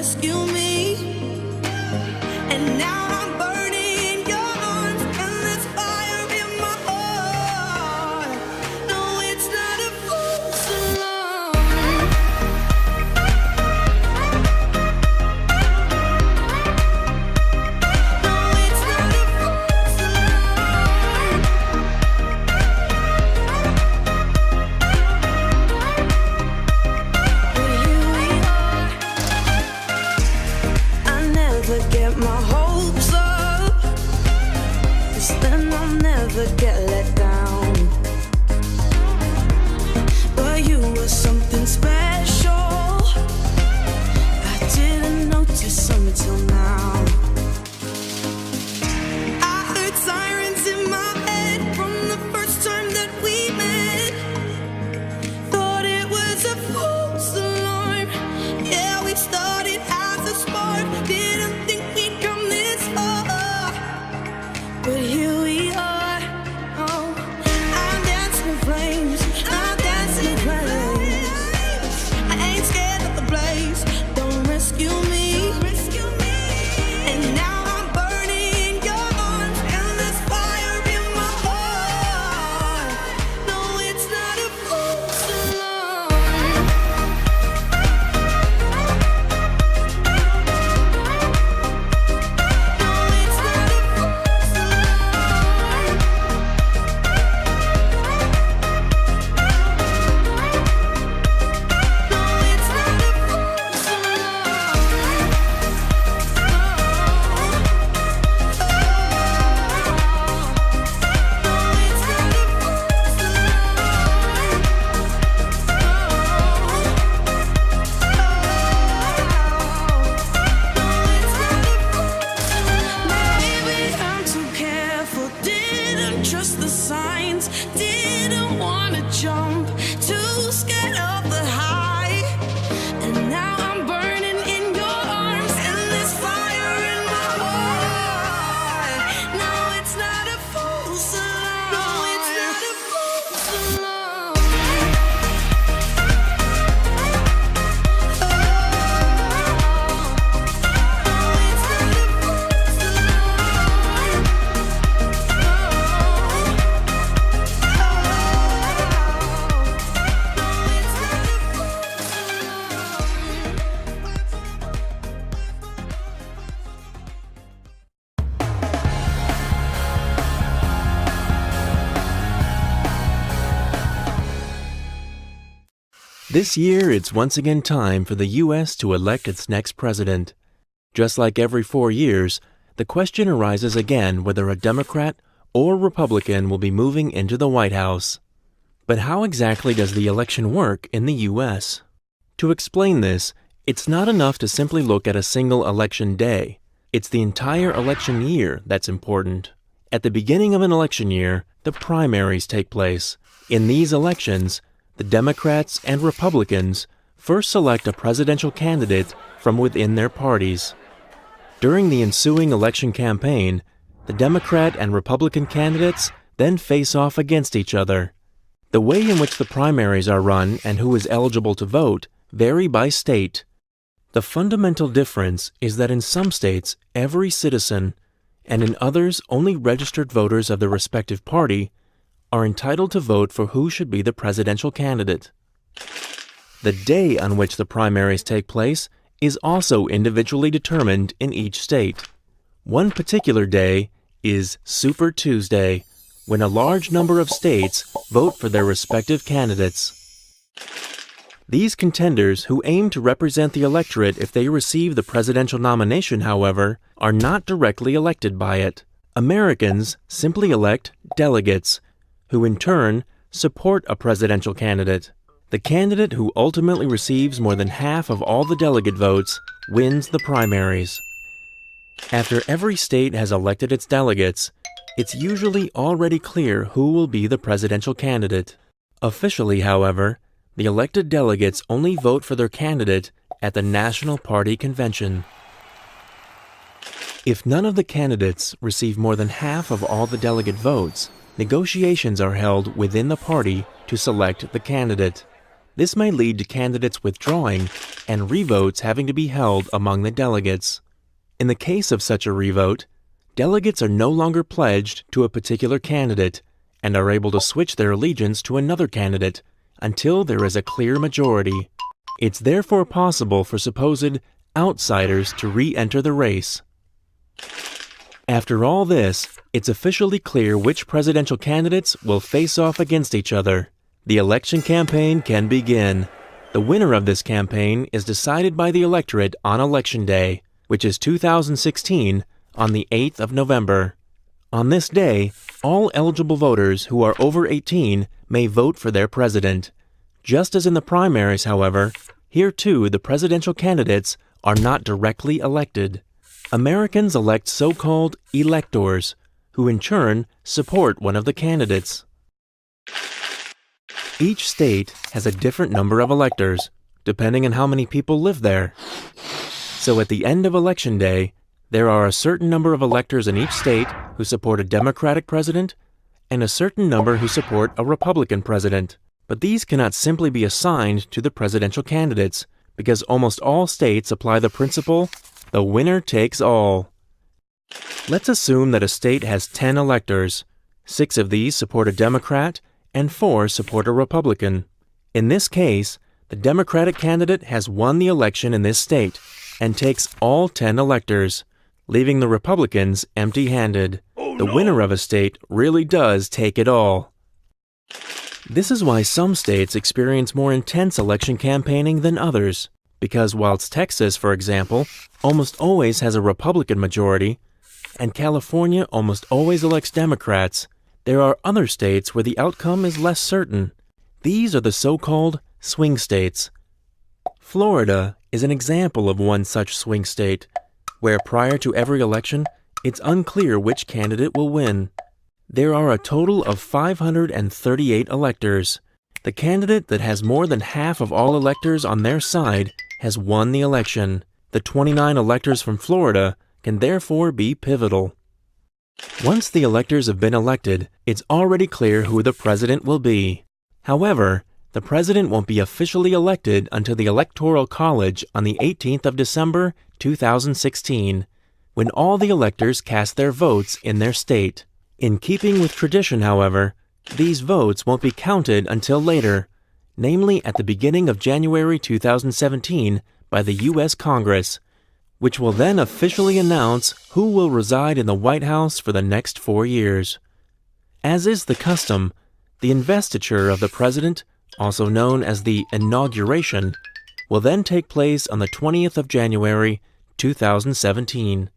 rescue me. And now I'm burning in your arms, and there's fire in my heart. No, it's not a false alarm. No, it's not a false alarm. But here we are. I never get my hopes up, 'cause then I'll never get let down. But you were something special. I didn't notice until now. I heard sirens in my head from the first time that we met. Thought it was a false alarm. Yeah, we started as a spark. Didn't think we'd come this far. But here we are. Oh, I'm dancing in flames. I'm dancing in flames. I ain't scared of the blaze. Don't rescue me. And now I'm burning in your arms, and there's fire in my heart. No, it's not a false alarm. No, it's not a false alarm. No, it's not a false alarm. Maybe I'm too careful, didn't trust the signs, didn't wanna jump, too scared of the high. And now I'm burning in your arms, and there's fire in my heart. No, it's not a false alarm. No, it's not a false alarm. This year, it's once again time for the U.S. to elect its next president. Just like every 4 years, the question arises again whether a Democrat or Republican will be moving into the White House. But how exactly does the election work in the U.S.? To explain this, it's not enough to simply look at a single election day. It's the entire election year that's important. At the beginning of an election year, the primaries take place. In these elections, the Democrats and Republicans first select a presidential candidate from within their parties. During the ensuing election campaign, the Democrat and Republican candidates then face off against each other. The way in which the primaries are run and who is eligible to vote vary by state. The fundamental difference is that in some states, every citizen, and in others, only registered voters of the respective party, are entitled to vote for who should be the presidential candidate. The day on which the primaries take place is also individually determined in each state. One particular day is Super Tuesday, when a large number of states vote for their respective candidates. These contenders, who aim to represent the electorate if they receive the presidential nomination, however, are not directly elected by it. Americans simply elect delegates, who in turn support a presidential candidate. The candidate who ultimately receives more than half of all the delegate votes wins the primaries. After every state has elected its delegates, it's usually already clear who will be the presidential candidate. Officially, however, the elected delegates only vote for their candidate at the National Party Convention. If none of the candidates receive more than half of all the delegate votes, negotiations are held within the party to select the candidate. This may lead to candidates withdrawing and revotes having to be held among the delegates. In the case of such a revote, delegates are no longer pledged to a particular candidate and are able to switch their allegiance to another candidate until there is a clear majority. It's therefore possible for supposed outsiders to re-enter the race. After all this, it's officially clear which presidential candidates will face off against each other. The election campaign can begin. The winner of this campaign is decided by the electorate on Election Day, which is 2016, on the 8th of November. On this day, all eligible voters who are over 18 may vote for their president. Just as in the primaries, however, here too the presidential candidates are not directly elected. Americans elect so-called electors, who in turn support one of the candidates. Each state has a different number of electors, depending on how many people live there. So at the end of Election Day, there are a certain number of electors in each state who support a Democratic president and a certain number who support a Republican president. But these cannot simply be assigned to the presidential candidates, because almost all states apply the principle, the winner takes all. Let's assume that a state has 10 electors. 6 of these support a Democrat and 4 support a Republican. In this case, the Democratic candidate has won the election in this state and takes all 10 electors, leaving the Republicans empty-handed. The winner of a state really does take it all. This is why some states experience more intense election campaigning than others, because whilst Texas, for example, almost always has a Republican majority, and California almost always elects Democrats, there are other states where the outcome is less certain. These are the so-called swing states. Florida is an example of one such swing state, where prior to every election, it's unclear which candidate will win. There are a total of 538 electors. The candidate that has more than half of all electors on their side has won the election. The 29 electors from Florida can therefore be pivotal. Once the electors have been elected, it's already clear who the president will be. However, the president won't be officially elected until the Electoral College on the 18th of December, 2016, when all the electors cast their votes in their state. In keeping with tradition, however, these votes won't be counted until later, namely at the beginning of January 2017 by the U.S. Congress, which will then officially announce who will reside in the White House for the next 4 years. As is the custom, the investiture of the president, also known as the inauguration, will then take place on the 20th of January, 2017.